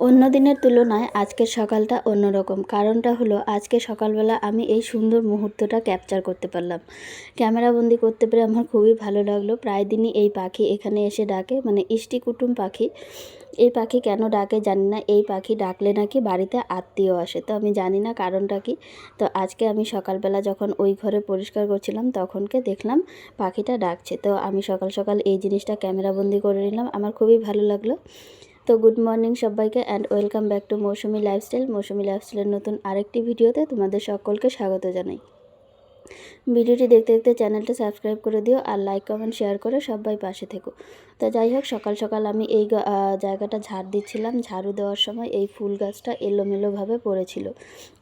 অন্য দিনের তুলনায় আজকের সকালটা অন্যরকম। কারণটা হলো আজকে সকালবেলা আমি এই সুন্দর মুহূর্তটা ক্যাপচার করতে পারলাম। ক্যামেরাবন্দি করতে পেরে আমার খুবই ভালো লাগলো। প্রায় দিনই এই পাখি এখানে এসে ডাকে, মানে ইষ্টি কুটুম পাখি। এই পাখি কেন ডাকে জানি না। এই পাখি ডাকলে নাকি বাড়িতে আত্মীয় আসে, তো আমি জানি না কারণটা কি। তো আজকে আমি সকালবেলা যখন ওই ঘরে পরিষ্কার করছিলাম তখনকে দেখলাম পাখিটা ডাকছে। তো আমি সকাল সকাল এই জিনিসটা ক্যামেরাবন্দি করে নিলাম, আমার খুবই ভালো লাগলো। তো গুড মর্নিং সবাইকে and welcome back to Mousumi lifestyle. মৌসুমি লাইফস্টাইলের নতুন আরেকটি ভিডিওতে তোমাদের সকলকে স্বাগত জানাই। ভিডিওটি দেখতে দেখতে চ্যানেলটা সাবস্ক্রাইব করে দিও আর লাইক কমেন্ট শেয়ার করে সবাই পাশে থেকো। তো যাই হোক, সকাল সকাল আমি এই জায়গাটা ঝাড় দিচ্ছিলাম। ঝাড়ু দেওয়ার সময় এই ফুল গাছটা এলোমেলোভাবে পড়েছিল,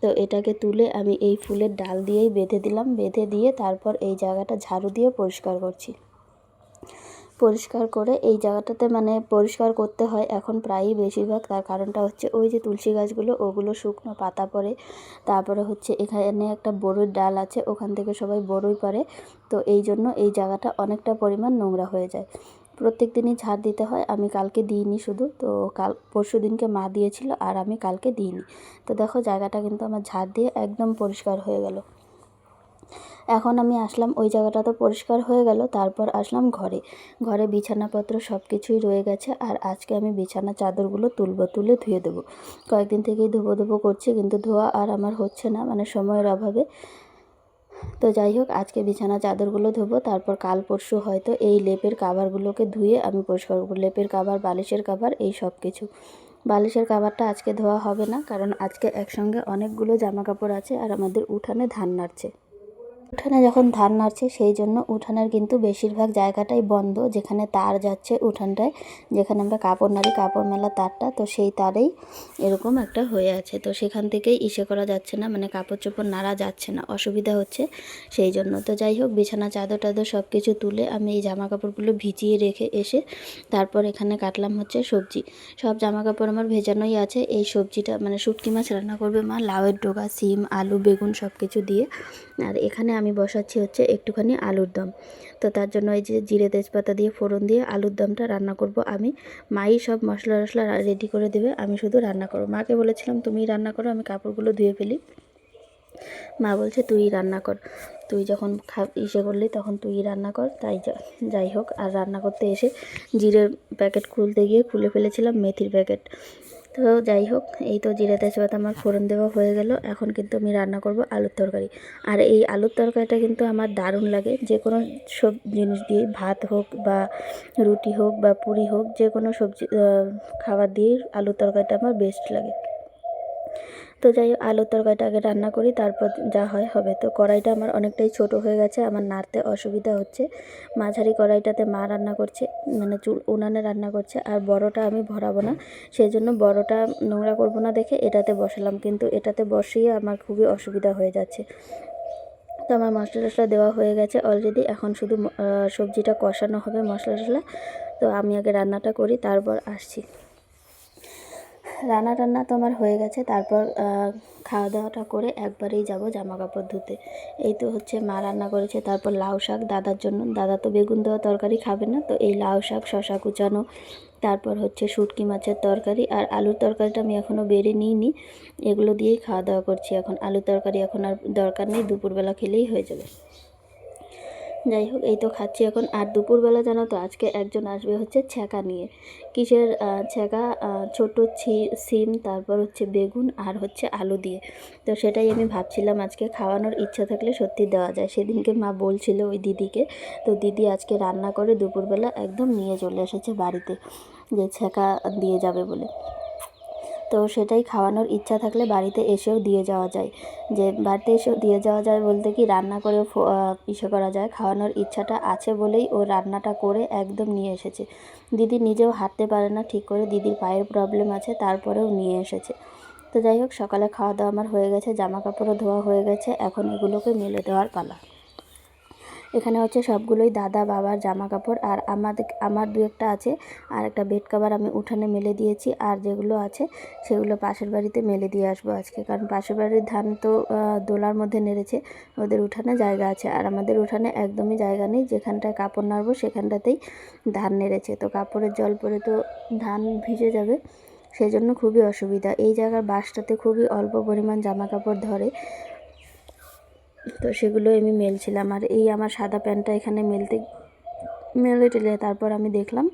তো এটাকে তুলে আমি এই ফুলের ডাল দিয়েই বেঁধে দিলাম। বেঁধে দিয়ে তারপর এই জায়গাটা ঝাড়ু দিয়ে পরিষ্কার করছি। পরিষ্কার করে এই জায়গাটাতে মানে পরিষ্কার করতে হয় এখন প্রায়ই বেশিরভাগ। তার কারণটা হচ্ছে ওই যে তুলসী গাছগুলো, ওগুলো শুকনো পাতা পড়ে। তারপরে হচ্ছে এখানে একটা বড়ইর ডাল আছে, ওখান থেকে সবাই বড়ই পারে। তো এই জন্য এই জায়গাটা অনেকটা পরিমাণ নোংরা হয়ে যায়। প্রত্যেক দিনই ঝাড় দিতে হয়। আমি কালকে দিইনি শুধু, তো পরশু দিনকে মা দিয়েছিল আর আমি কালকে দিইনি। তো দেখো জায়গাটা কিন্তু আমার ঝাড় দিয়ে একদম পরিষ্কার হয়ে গেল। এখন আমি আসলাম, ওই জায়গাটা তো পরিষ্কার হয়ে গেল। তারপর আসলাম ঘরে বিছানাপত্র সব কিছুই রয়ে গেছে। আর আজকে আমি বিছানা চাদরগুলো তুলে ধুয়ে দেবো। কয়েকদিন থেকেই ধোবো করছি, কিন্তু ধোয়া আর আমার হচ্ছে না, মানে সময়ের অভাবে। তো যাই হোক, আজকে বিছানা চাদরগুলো ধোবো। তারপর কাল পরশু হয়তো এই লেপের কাভারগুলোকে ধুয়ে আমি পরিষ্কার করবো। লেপের কাভার, বালিশের কাভার, এই সব কিছু। বালিশের কাভারটা আজকে ধোয়া হবে না, কারণ আজকে একসঙ্গে অনেকগুলো জামা কাপড় আছে আর আমাদের উঠানে ধান নাড়ছে। উঠানে যখন ধান নাড়ছে সেই জন্য উঠানের কিন্তু বেশিরভাগ জায়গাটাই বন্ধ। যেখানে তার যাচ্ছে উঠানটায়, যেখানে আমরা কাপড় নাড়ি, কাপড় মেলা তারটা, তো সেই তারেই এরকম একটা হয়ে আছে। তো সেখান থেকেই করা যাচ্ছে না, মানে কাপড় চোপড় নাড়া যাচ্ছে না, অসুবিধা হচ্ছে সেই জন্য। তো যাই হোক, বিছানা চাদর টাদর সব কিছু তুলে আমি এই জামা কাপড়গুলো ভিজিয়ে রেখে এসে তারপর এখানে কাটলাম হচ্ছে সবজি। সব জামা কাপড় আমার ভেজানোই আছে। এই সবজিটা মানে শুটকি মাছ রান্না করবে মা, লাউয়ের ডগা, সিম, আলু, বেগুন সব কিছু দিয়ে। আর এখানে আমি বসাচ্ছি হচ্ছে একটুখানি আলুর দম। তো তার জন্য এই যে জিরে তেজপাতা দিয়ে ফোড়ন দিয়ে আলুর দমটা রান্না করব আমি। মাই সব মশলা টশলা রেডি করে দেবে, আমি শুধু রান্না করব। মাকে বলেছিলাম তুমিই রান্না করো, আমি কাপড়গুলো ধুয়ে ফেলি। মা বলছে তুই রান্না কর, তুই যখন করলি তখন তুই রান্না কর। তাই যাই হোক, আর রান্না করতে এসে জিরের প্যাকেট খুলতে গিয়ে খুলে ফেলেছিলাম মেথির প্যাকেট। তো যাই হোক, এই তো জিরে তেজপাতা আমার ফোড়ন দেওয়া হয়ে গেল। এখন কিন্তু আমি রান্না করব আলুর তরকারি। আর এই আলুর তরকারিটা কিন্তু আমার দারুণ লাগে। যে কোনো সব জিনিস দিয়ে, ভাত হোক বা রুটি হোক বা পুরি হোক, যে কোনো সবজি খাবার দিয়ে আলুর তরকারিটা আমার বেস্ট লাগে। তো যাই হোক, আলুর তরকারিটা আগে রান্না করি, তারপর যা হয় হবে। তো কড়াইটা আমার অনেকটাই ছোট হয়ে গেছে, আমার নাড়তে অসুবিধা হচ্ছে। মাঝারি কড়াইটাতে মা রান্না করছে, মানে উনানে রান্না করছে। আর বড়টা আমি ভরাবো না, সেই জন্য বড়টা নোংরা করবো না দেখে এটাতে বসালাম, কিন্তু এটাতে বসিয়ে আমার খুবই অসুবিধা হয়ে যাচ্ছে। তো আমার মশলা টশলা দেওয়া হয়ে গেছে অলরেডি। এখন শুধু সবজিটা কষানো হবে মশলা টশলা। তো আমি আগে রান্নাটা করি, তারপর আসছি। রান্না তো আমার হয়ে গেছে। তারপর খাওয়া দাওয়াটা করে একবারেই যাব জামা কাপড় ধুতে। এই তো হচ্ছে মা রান্না করেছে। তারপর লাউ শাক দাদার জন্য, দাদা তো বেগুন দেওয়া তরকারি খাবে না, তো এই লাউ শাক, শশা কুচানো, তারপর হচ্ছে শুটকি মাছের তরকারি। আর আলুর তরকারিটা আমি এখনও বেড়ে নিইনি, এগুলো দিয়েই খাওয়া দাওয়া করছি এখন। আলুর তরকারি এখন আর দরকার নেই, দুপুরবেলা খেলেই হয়ে যাবে। যাই হোক, এই তো খাচ্ছি এখন। আর দুপুরবেলা জানো তো আজকে একজন আসবে হচ্ছে ছ্যাঁকা নিয়ে। কিসের ছ্যাঁকা? ছোট সিম, তারপর হচ্ছে বেগুন আর হচ্ছে আলু দিয়ে। তো সেটাই আমি ভাবছিলাম, আজকে খাওয়ানোর ইচ্ছা থাকলে সত্যি দেওয়া যায়। সেদিনকে মা বলছিল ওই দিদিকে, তো দিদি আজকে রান্না করে দুপুরবেলা একদম নিয়ে চলে এসেছে বাড়িতে, যে ছ্যাঁকা দিয়ে যাবে বলে। তো সেটাই খাওয়ানোর ইচ্ছা থাকলে বাড়িতে এসেও দিয়ে যাওয়া যায়। যে বাড়িতে এসেও দিয়ে যাওয়া যায় বলতে কি, রান্না করেও করা যায়। খাওয়ানোর ইচ্ছাটা আছে বলেই ও রান্নাটা করে একদম নিয়ে এসেছে। দিদি নিজেও হাঁটতে পারে না ঠিক করে, দিদির পায়ের প্রবলেম আছে, তারপরেও নিয়ে এসেছে। তো যাই হোক, সকালে খাওয়া দাওয়া আমার হয়ে গেছে, জামা কাপড়ও ধোয়া হয়ে গেছে। এখন এগুলোকে মেলে দেওয়ার পালা। এখানে হচ্ছে সবগুলোই দাদা বাবার জামা কাপড়। আর আমার দু একটা আছে, আর একটা বেড কভার আমি উঠানে মেলে দিয়েছি। আর যেগুলো আছে সেগুলো পাশের বাড়িতে মেলে দিয়ে আসবো আজকে, কারণ পাশের বাড়ির ধান তো দোলার মধ্যে নেড়েছে, ওদের উঠানে জায়গা আছে। আর আমাদের উঠানে একদমই জায়গা নেই, যেখানটায় কাপড় নাড়বো সেখানটাতেই ধান নেড়েছে। তো কাপড়ের জল পরে তো ধান ভিজে যাবে, সেই জন্য খুবই অসুবিধা। এই জায়গার বাসটাতে খুবই অল্প পরিমাণ জামা কাপড় ধরে, তো সেগুলো আমি মেলছিলাম। আর এই আমার সাদা প্যান্টটা এখানে মেলে টেলে তারপর আমি দেখলাম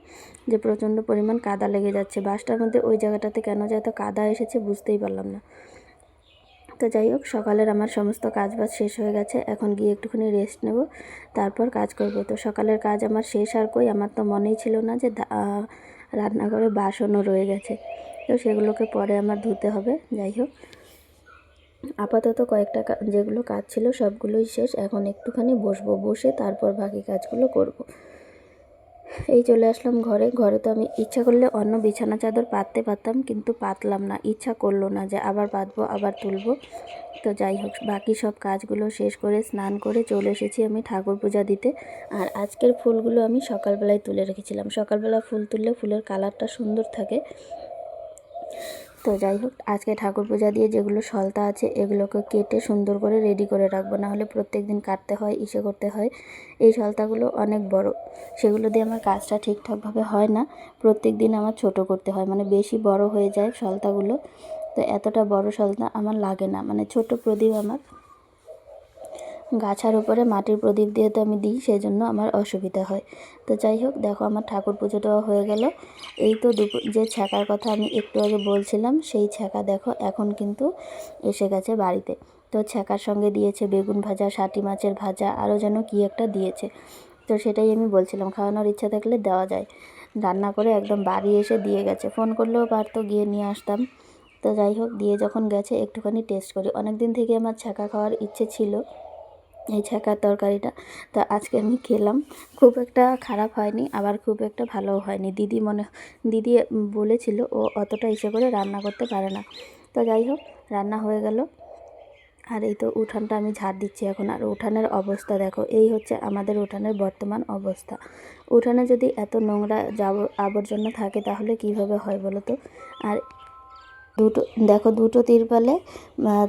যে প্রচণ্ড পরিমাণ কাদা লেগে যাচ্ছে বাসটার মধ্যে। ওই জায়গাটাতে কেন যে এত কাদা এসেছে বুঝতেই পারলাম না। তো যাই হোক, সকালের আমার সমস্ত কাজবাজ শেষ হয়ে গেছে। এখন গিয়ে একটুখানি রেস্ট নেব, তারপর কাজ করব। তো সকালের কাজ আমার শেষ আর কই, আমার তো মনেই ছিল না যে রান্নাঘরে বাসনও রয়ে গেছে, তো সেগুলোকে পরে আমার ধুতে হবে। যাই হোক, আপাতত কয়েকটা যেগুলো কাজ ছিল সবগুলোই শেষ। এখন একটুখানি বসে তারপর বাকি কাজগুলো করব। এই চলে আসলাম ঘরে। তো আমি ইচ্ছা করলে অন্য বিছানা চাদর পাততে পারতাম, কিন্তু পাতলাম না, ইচ্ছা করলো না যে আবার পাতবো আবার তুলবো। তো যাই হোক, বাকি সব কাজগুলো শেষ করে স্নান করে চলে এসেছি আমি ঠাকুর পূজা দিতে। আর আজকের ফুলগুলো আমি সকালবেলায় তুলে রেখেছিলাম। সকালবেলা ফুল তুললে ফুলের কালারটা সুন্দর থাকে। তো যাই হোক, আজকে ঠাকুর পূজা দিয়ে যেগুলো সলতা আছে এগুলোকে কেটে সুন্দর করে রেডি করে রাখবো, নাহলে প্রত্যেক দিন কাটতে হয়, করতে হয়। এই সলতাগুলো অনেক বড়, সেগুলো দিয়ে আমার কাজটা ঠিকঠাকভাবে হয় না। প্রত্যেক দিন আমার ছোট করতে হয়, মানে বেশি বড় হয়ে যায় সলতাগুলো। তো এতটা বড় সলতা আমার লাগে না, মানে ছোট প্রদীপ আমার গাছার উপরে মাটির প্রদীপ দিয়ে তো আমি দিই, সেই জন্য আমার অসুবিধা হয়। তো যাই হোক, দেখো আমার ঠাকুর পুজোটাও হয়ে গেল। এই তো যে ছ্যাঁকার কথা আমি একটু আগে বলছিলাম, সেই ছ্যাঁকা দেখো এখন কিন্তু এসে গেছে বাড়িতে। তো ছ্যাঁকার সঙ্গে দিয়েছে বেগুন ভাজা, শাটি মাছের ভাজা, আরও যেন কী একটা দিয়েছে। তো সেটাই আমি বলছিলাম, খাওয়ানোর ইচ্ছা থাকলে দেওয়া যায়। রান্না করে একদম বাড়ি এসে দিয়ে গেছে, ফোন করলেও পারতো, গিয়ে নিয়ে আসতাম। তো যাই হোক, দিয়ে যখন গেছে একটুখানি টেস্ট করি। অনেক দিন থেকে আমার ছ্যাঁকা খাওয়ার ইচ্ছে ছিল, এই ছ্যাঁকার তরকারিটা। তো আজকে আমি খেলাম, খুব একটা খারাপ হয়নি, আবার খুব একটা ভালোও হয়নি। দিদি বলেছিল ও অতটা ইচ্ছে করে রান্না করতে পারে না। তো যাই হোক, রান্না হয়ে গেল। আর এই তো উঠানটা আমি ঝাড় দিচ্ছি এখন। আর উঠানের অবস্থা দেখো, এই হচ্ছে আমাদের উঠানের বর্তমান অবস্থা। উঠানে যদি এত নোংরা আবর্জনা থাকে তাহলে কিভাবে হয় বলো তো। আর দুটো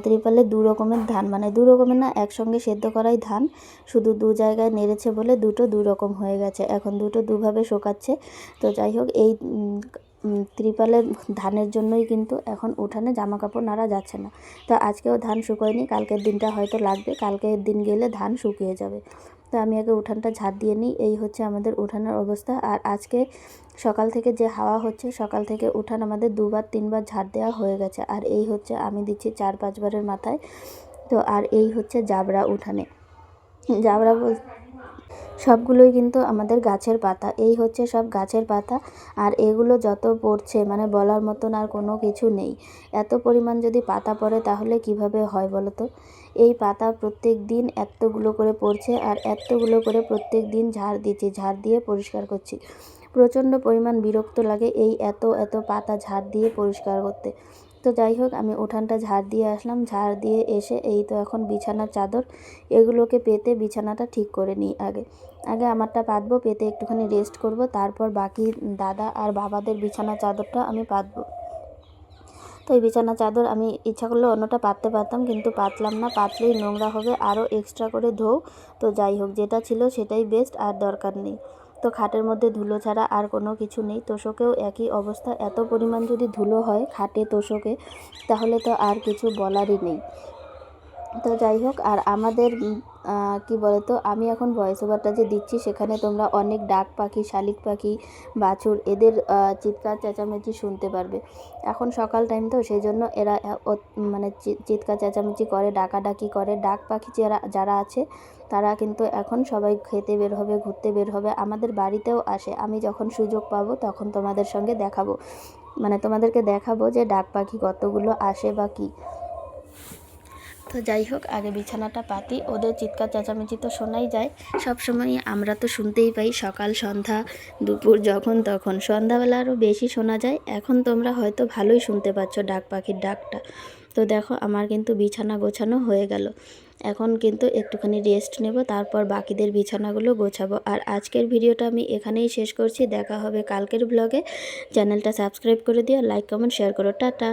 ত্রিপালে দু রকমের ধান, মানে দু রকমের না, একসঙ্গে সেদ্ধ করাই ধান, শুধু দু জায়গায় নেড়েছে বলে দুটো দু রকম হয়ে গেছে। এখন দুটো দুভাবে শোকাচ্ছে। তো যাই হোক, এই ত্রিপালের ধানের জন্যই কিন্তু এখন উঠানে জামা কাপড় নাড়া যাচ্ছে না। তো আজকেও ধান শুকোয়নি, কালকের দিনটা হয়তো লাগবে, কালকের দিন গেলে ধান শুকিয়ে যাবে। তো আমি আগে উঠানটা ঝাড় দিয়ে নিই। এই হচ্ছে আমাদের উঠানের অবস্থা। আর আজকে সকাল থেকে যে হাওয়া হচ্ছে, সকাল থেকে উঠান আমাদের 2-3 বার ঝাড় দেওয়া হয়ে গেছে। আর এই হচ্ছে আমি দিচ্ছি 4-5 বারের মাথায়। তো আর এই হচ্ছে জাবরা উঠানে, জাবরা সবগুলোই কিন্তু আমাদের গাছের পাতা। এই হচ্ছে সব গাছের পাতা। আর এগুলো যত পড়ছে, মানে বলার মতন আর কোনো কিছু নেই। এত পরিমাণ যদি পাতা পড়ে তাহলে কিভাবে হয় বলো তো। এই পাতা প্রত্যেক দিন এতগুলো করে পড়ছে, আর এতগুলো করে প্রত্যেক দিন ঝাড় দিচ্ছি, ঝাড় দিয়ে পরিষ্কার করছি। প্রচণ্ড পরিমাণ বিরক্ত লাগে এই এত পাতা ঝাড় দিয়ে পরিষ্কার করতে। তো যাই হোক, আমি উঠানটা ঝাড় দিয়ে আসলাম। ঝাড় দিয়ে এসে এই তো এখন বিছানার চাদর এগুলোকে পেতে বিছানাটা ঠিক করে নিই। আগে আমারটা পাতবো, পেতে একটুখানি রেস্ট করব, তারপর বাকি দাদা আর বাবাদের বিছানার চাদরটা আমি পাতবো। তো এই বিছানা চাদর আমি ইচ্ছা করলে অন্যটা পাততে পারতাম, কিন্তু পাতলাম না, পাতলেই নোংরা হবে, আরও এক্সট্রা করে ধোও। তো যাই হোক, যেটা ছিল সেটাই বেস্ট, আর দরকার নেই। তো খাটের মধ্যে ধুলো ছাড়া আর কোনো কিছু নেই। তোষকেও একই অবস্থা, এত পরিমাণ যদি ধুলো হয় খাটে তোষকে, তাহলে তো আর কিছু বলারই নেই। তো যাই হোক, আর আমাদের কি বলে তো, আমি এখন ভয়েস ওভারটা যে দিচ্ছি সেখানে তোমরা অনেক ডাক পাখি, শালিক পাখি, বাছুর, এদের চিৎকার চেঁচামেচি শুনতে পারবে। এখন সকাল টাইম তো, সেই জন্য এরা মানে চিৎকার চেঁচামেচি করে, ডাকাডাকি করে। ডাক পাখি যারা আছে তারা কিন্তু এখন সবাই খেতে বের হবে, ঘুরতে বের হবে, আমাদের বাড়িতেও আসে। আমি যখন সুযোগ পাবো তখন তোমাদের সঙ্গে দেখাবো, মানে তোমাদেরকে দেখাবো যে ডাক পাখি কতগুলো আসে বা কী। তো যাই হোক, আগে বিছানাটা পাতি। ওদের চিৎকার চেঁচামেচি তো শোনাই যায় সবসময়ই, আমরা তো শুনতেই পাই সকাল সন্ধ্যা দুপুর যখন তখন। সন্ধ্যাবেলা আরও বেশি শোনা যায়। এখন তোমরা হয়তো ভালোই শুনতে পাচ্ছ ডাক পাখির ডাকটা। তো দেখো, আমার কিন্তু বিছানা গোছানো হয়ে গেল। এখন কিন্তু একটুখানি রেস্ট নেব, তারপর বাকিদের বিছানাগুলো গোছাবো। আর আজকের ভিডিওটা আমি এখানেই শেষ করছি। দেখা হবে কালকের ব্লগে। চ্যানেলটা সাবস্ক্রাইব করে দিও, লাইক কমেন্ট শেয়ার করো। টাটা।